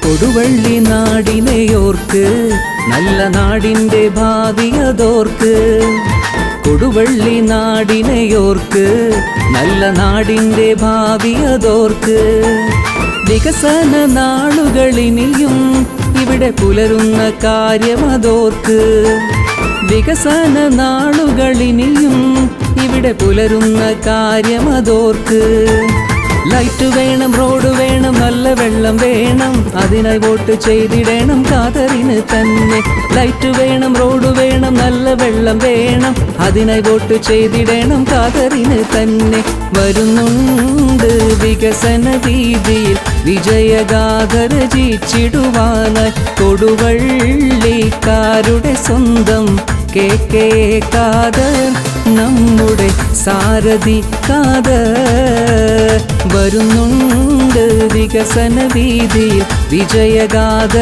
കൊടുവള്ളി നാടിനെയോർക്ക് നല്ല നാടിൻ്റെ ഭാവിയതോർക്ക് കൊടുവള്ളി നാടിനെയോർക്ക് നല്ല നാടിൻ്റെ ഭാവിയതോർക്ക് വികസന നാളുകളിനിയും ഇവിടെ പുലരുന്ന കാര്യമതോർക്ക് വികസന നാളുകളിനിയും ഇവിടെ പുലരുന്ന കാര്യമതോർക്ക് ലൈറ്റ് വേണം റോഡ് വേണം നല്ല വെള്ളം വേണം അതിനായി വോട്ട് ചെയ്തിടണം ഖാദറിന് തന്നെ ലൈറ്റ് വേണം റോഡ് വേണം നല്ല വെള്ളം വേണം അതിനായി വോട്ട് ചെയ്തിടണം ഖാദറിന് തന്നെ വരുന്നുണ്ട് വികസന രീതിയിൽ വിജയഗാഥ രചിച്ചിടുവാനായി കൊടുവള്ളിക്കാരുടെ സ്വന്തം KK ഖാദർ നമ്മുടെ സാരഥി ഖാദർ വരുന്നുണ്ട് വികസന വീതിയിൽ വിജയഗാഥ